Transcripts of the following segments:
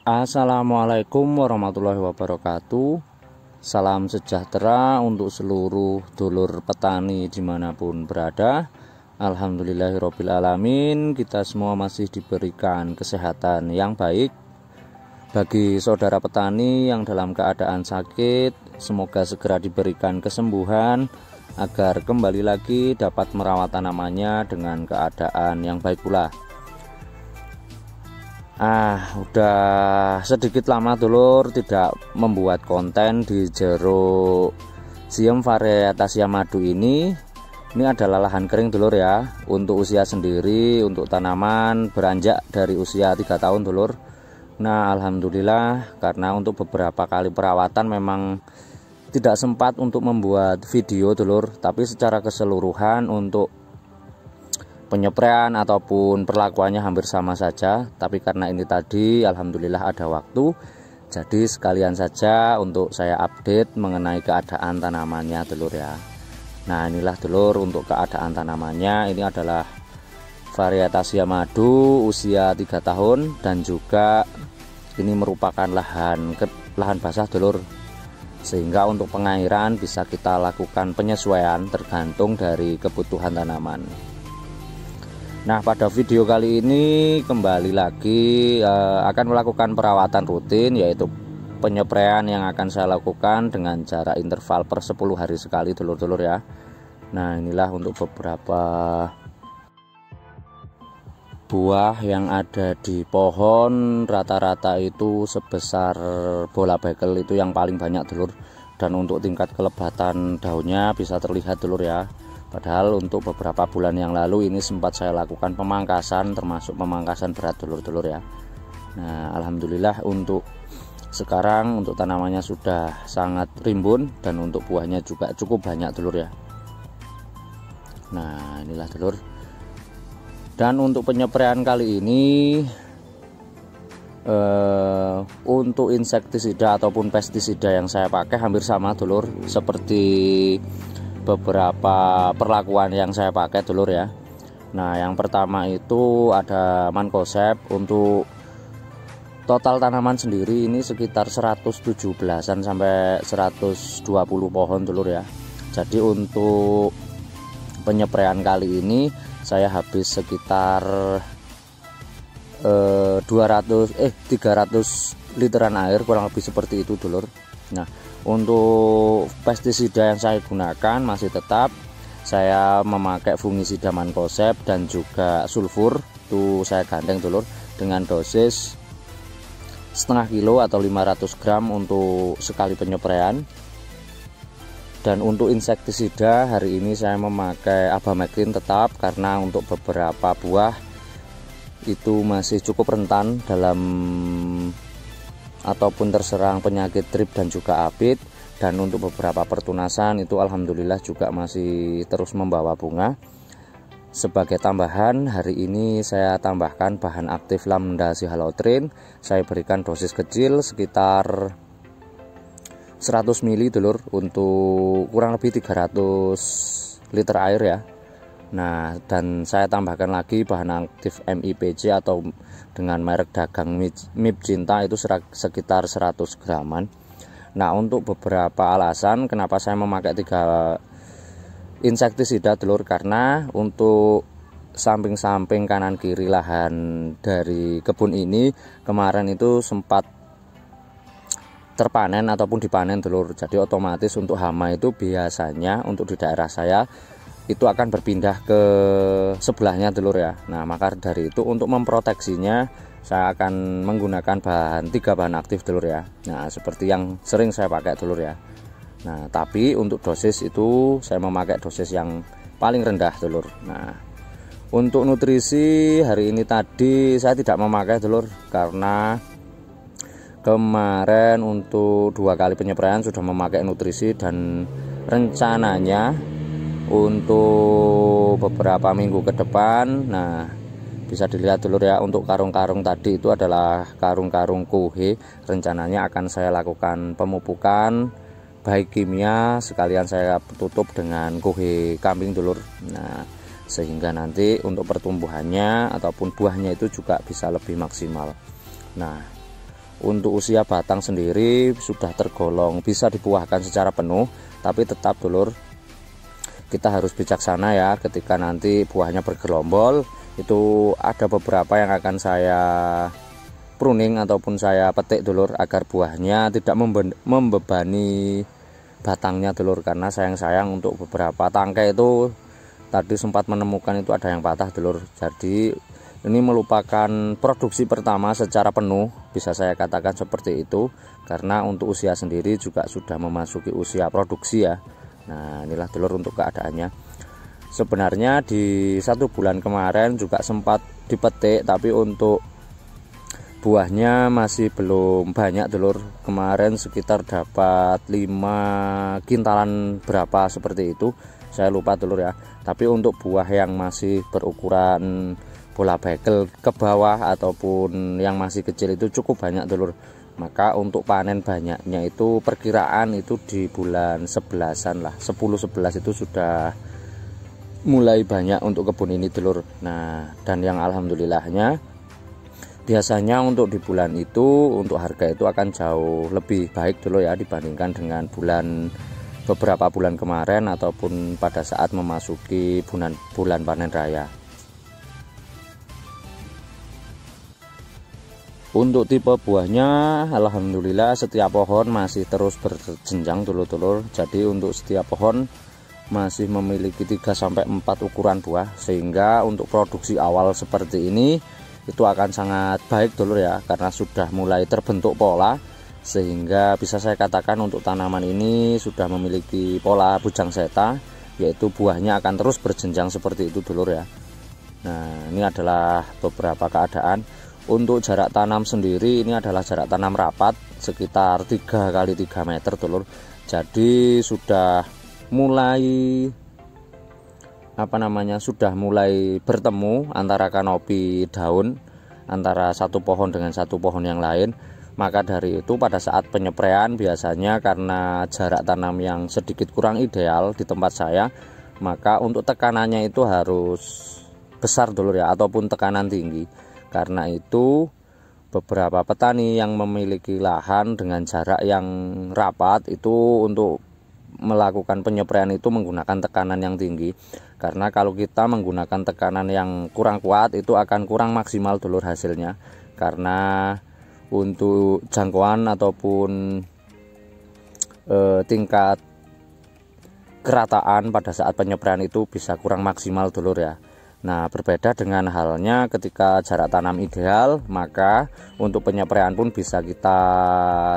Assalamualaikum warahmatullahi wabarakatuh. Salam sejahtera untuk seluruh dulur petani dimanapun berada. Alhamdulillahirrabbilalamin, kita semua masih diberikan kesehatan yang baik. Bagi saudara petani yang dalam keadaan sakit, semoga segera diberikan kesembuhan agar kembali lagi dapat merawat tanamannya dengan keadaan yang baik pula. Udah sedikit lama dulur tidak membuat konten di jeruk Siam varietas Yamadu ini. Ini adalah lahan kering dulur ya, untuk usia sendiri, untuk tanaman beranjak dari usia 3 tahun dulur. Nah alhamdulillah, karena untuk beberapa kali perawatan memang tidak sempat untuk membuat video dulur, tapi secara keseluruhan untuk penyepraian ataupun perlakuannya hampir sama saja. Tapi karena ini tadi alhamdulillah ada waktu, jadi sekalian saja untuk saya update mengenai keadaan tanamannya dulur ya. Nah inilah dulur untuk keadaan tanamannya. Ini adalah varietas Yamadu usia 3 tahun, dan juga ini merupakan lahan basah dulur, sehingga untuk pengairan bisa kita lakukan penyesuaian tergantung dari kebutuhan tanaman. Nah pada video kali ini kembali lagi akan melakukan perawatan rutin, yaitu penyepraian yang akan saya lakukan dengan jarak interval per 10 hari sekali dulur-dulur ya. Nah inilah untuk beberapa buah yang ada di pohon, rata-rata itu sebesar bola bekel, itu yang paling banyak dulur. Dan untuk tingkat kelebatan daunnya bisa terlihat dulur ya. Padahal untuk beberapa bulan yang lalu ini sempat saya lakukan pemangkasan, termasuk pemangkasan berat dulur-dulur ya. Nah alhamdulillah untuk sekarang untuk tanamannya sudah sangat rimbun, dan untuk buahnya juga cukup banyak dulur ya. Nah inilah dulur. Dan untuk penyepraian kali ini untuk insektisida ataupun pestisida yang saya pakai hampir sama dulur, seperti beberapa perlakuan yang saya pakai dulur ya. Nah yang pertama itu ada Mancozeb. Untuk total tanaman sendiri ini sekitar 117an sampai 120 pohon dulur ya. Jadi untuk penyepraian kali ini saya habis sekitar 300 literan air, kurang lebih seperti itu dulur. Nah untuk pestisida yang saya gunakan masih tetap saya memakai fungisida Mancozeb dan juga sulfur. Itu saya gandeng dulur dengan dosis setengah kilo atau 500 gram untuk sekali penyepraian. Dan untuk insektisida hari ini saya memakai Abamectin tetap, karena untuk beberapa buah itu masih cukup rentan dalam ataupun terserang penyakit trip dan juga apit. Dan untuk beberapa pertunasan itu alhamdulillah juga masih terus membawa bunga. Sebagai tambahan hari ini saya tambahkan bahan aktif Lambda Sihalotrin. Saya berikan dosis kecil sekitar 100 ml dulur, untuk kurang lebih 300 liter air ya. Nah dan saya tambahkan lagi bahan aktif MIPJ atau dengan merek dagang MIP Cinta, itu sekitar 100 graman. Nah untuk beberapa alasan kenapa saya memakai 3 insektisida dulur, karena untuk samping-samping kanan kiri lahan dari kebun ini kemarin itu sempat terpanen ataupun dipanen dulur. Jadi otomatis untuk hama itu biasanya untuk di daerah saya itu akan berpindah ke sebelahnya dulur ya. Nah maka dari itu untuk memproteksinya saya akan menggunakan 3 bahan aktif dulur ya. Nah seperti yang sering saya pakai dulur ya. Nah tapi untuk dosis itu saya memakai dosis yang paling rendah dulur. Nah untuk nutrisi hari ini tadi saya tidak memakai dulur, karena kemarin untuk 2 kali penyepraian sudah memakai nutrisi, dan rencananya untuk beberapa minggu ke depan, nah bisa dilihat dulur ya, untuk karung-karung tadi itu adalah karung-karung kuhe. Rencananya akan saya lakukan pemupukan baik kimia, sekalian saya tutup dengan kuhe kambing dulur. Nah sehingga nanti untuk pertumbuhannya ataupun buahnya itu juga bisa lebih maksimal. Nah Untuk usia batang sendiri sudah tergolong bisa dibuahkan secara penuh, tapi tetap dulur kita harus bijaksana ya ketika nanti buahnya bergelombol. Itu ada beberapa yang akan saya pruning ataupun saya petik dulur, agar buahnya tidak membebani batangnya dulur, karena sayang-sayang untuk beberapa tangkai itu tadi sempat menemukan itu ada yang patah dulur. Jadi ini merupakan produksi pertama secara penuh, bisa saya katakan seperti itu, karena untuk usia sendiri juga sudah memasuki usia produksi ya. Nah inilah dulur untuk keadaannya. Sebenarnya di 1 bulan kemarin juga sempat dipetik, tapi untuk buahnya masih belum banyak dulur. Kemarin sekitar dapat 5 kintalan berapa seperti itu, saya lupa dulur ya. Tapi untuk buah yang masih berukuran bola bekel ke bawah ataupun yang masih kecil itu cukup banyak dulur. Maka untuk panen banyaknya itu perkiraan itu di bulan 11-an lah, 10-11 itu sudah mulai banyak untuk kebun ini dulur. Nah dan yang alhamdulillahnya biasanya untuk di bulan itu untuk harga itu akan jauh lebih baik dulu ya dibandingkan dengan beberapa bulan kemarin ataupun pada saat memasuki bulan panen raya. Untuk tipe buahnya alhamdulillah setiap pohon masih terus berjenjang dulur-dulur. Jadi untuk setiap pohon masih memiliki 3-4 ukuran buah, sehingga untuk produksi awal seperti ini itu akan sangat baik dulur ya, karena sudah mulai terbentuk pola, sehingga bisa saya katakan untuk tanaman ini sudah memiliki pola bujang seta, yaitu buahnya akan terus berjenjang seperti itu dulur ya. Nah ini adalah beberapa keadaan. Untuk jarak tanam sendiri ini adalah jarak tanam rapat sekitar 3 kali 3 meter dulur. Jadi sudah mulai sudah mulai bertemu antara kanopi daun antara satu pohon dengan satu pohon yang lain. Maka dari itu pada saat penyepraian biasanya karena jarak tanam yang sedikit kurang ideal di tempat saya, maka untuk tekanannya itu harus besar dulu ya, ataupun tekanan tinggi. Karena itu beberapa petani yang memiliki lahan dengan jarak yang rapat itu untuk melakukan penyepraian itu menggunakan tekanan yang tinggi, karena kalau kita menggunakan tekanan yang kurang kuat itu akan kurang maksimal dulur hasilnya, karena untuk jangkauan ataupun tingkat kerataan pada saat penyepraian itu bisa kurang maksimal dulur ya. Nah berbeda dengan halnya ketika jarak tanam ideal, maka untuk penyepraian pun bisa kita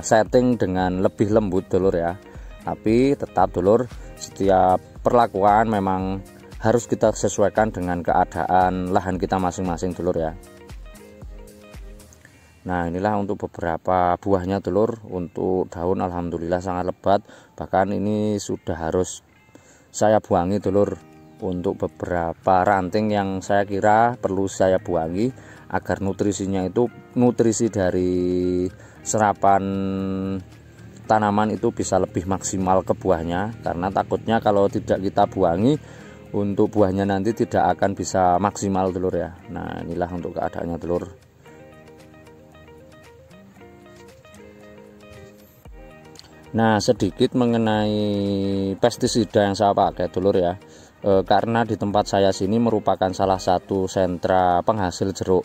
setting dengan lebih lembut dulur ya. Tapi tetap dulur, setiap perlakuan memang harus kita sesuaikan dengan keadaan lahan kita masing-masing dulur ya. Nah inilah untuk beberapa buahnya dulur. Untuk daun alhamdulillah sangat lebat, bahkan ini sudah harus saya buangi dulur. Untuk beberapa ranting yang saya kira perlu saya buangi agar nutrisinya itu nutrisi dari serapan tanaman itu bisa lebih maksimal ke buahnya, karena takutnya kalau tidak kita buangi untuk buahnya nanti tidak akan bisa maksimal dulur ya. Nah inilah untuk keadaannya dulur. Nah sedikit mengenai pestisida yang saya pakai dulur ya, karena di tempat saya sini merupakan salah satu sentra penghasil jeruk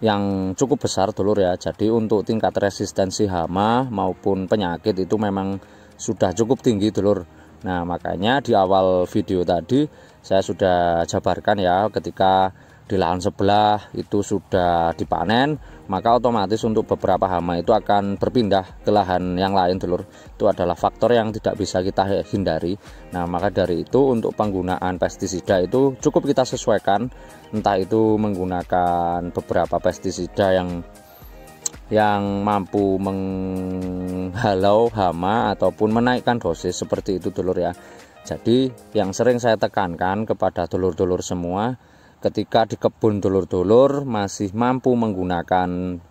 yang cukup besar dulur ya. Jadi untuk tingkat resistensi hama maupun penyakit itu memang sudah cukup tinggi dulur. Nah makanya di awal video tadi saya sudah jabarkan ya, ketika di lahan sebelah itu sudah dipanen, maka otomatis untuk beberapa hama itu akan berpindah ke lahan yang lain dulur. Itu adalah faktor yang tidak bisa kita hindari. Nah maka dari itu untuk penggunaan pestisida itu cukup kita sesuaikan, entah itu menggunakan beberapa pestisida yang mampu menghalau hama ataupun menaikkan dosis seperti itu dulur ya. Jadi yang sering saya tekankan kepada dulur-dulur semua, ketika di kebun dulur-dulur masih mampu menggunakan 1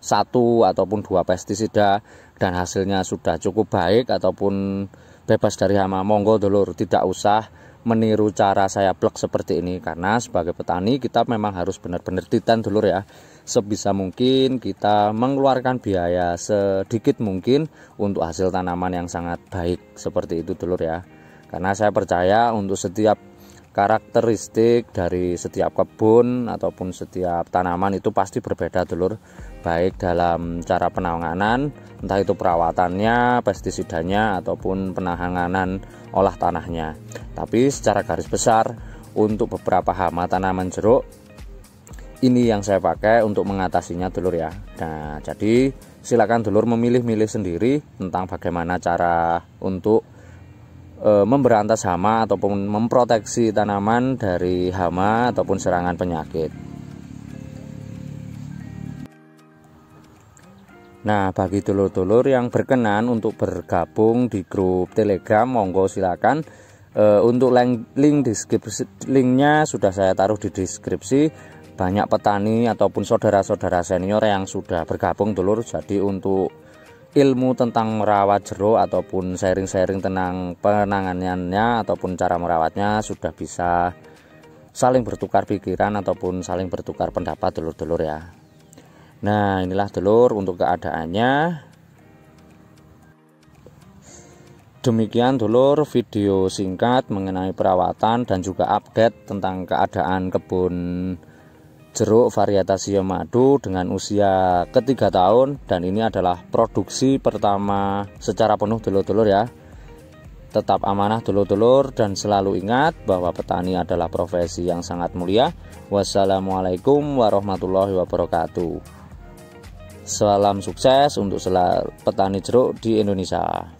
ataupun 2 pestisida dan hasilnya sudah cukup baik ataupun bebas dari hama, monggo dulur, tidak usah meniru cara saya plek seperti ini, karena sebagai petani kita memang harus benar-benar titan dulur ya. Sebisa mungkin kita mengeluarkan biaya sedikit mungkin untuk hasil tanaman yang sangat baik seperti itu dulur ya. Karena saya percaya untuk setiap karakteristik dari setiap kebun ataupun setiap tanaman itu pasti berbeda dulur, baik dalam cara penanganan, entah itu perawatannya, pestisidanya ataupun penanganan olah tanahnya. Tapi secara garis besar untuk beberapa hama tanaman jeruk ini yang saya pakai untuk mengatasinya dulur ya. Nah, jadi silakan dulur memilih-milih sendiri tentang bagaimana cara untuk memberantas hama ataupun memproteksi tanaman dari hama ataupun serangan penyakit. Nah, bagi dulur-dulur yang berkenan untuk bergabung di grup Telegram, monggo silakan. Untuk link deskripsi, linknya sudah saya taruh di deskripsi. Banyak petani ataupun saudara-saudara senior yang sudah bergabung dulur. Jadi untuk ilmu tentang merawat jeruk ataupun sharing-sharing tentang penanganannya ataupun cara merawatnya sudah bisa saling bertukar pikiran ataupun saling bertukar pendapat dulur-dulur ya. Nah, inilah dulur untuk keadaannya. Demikian dulur video singkat mengenai perawatan dan juga update tentang keadaan kebun jeruk varietas Siomadu dengan usia ke-3 tahun, dan ini adalah produksi pertama secara penuh dulur-dulur ya. Tetap amanah dulur-dulur dan selalu ingat bahwa petani adalah profesi yang sangat mulia. Wassalamualaikum warahmatullahi wabarakatuh. Salam sukses untuk petani jeruk di Indonesia.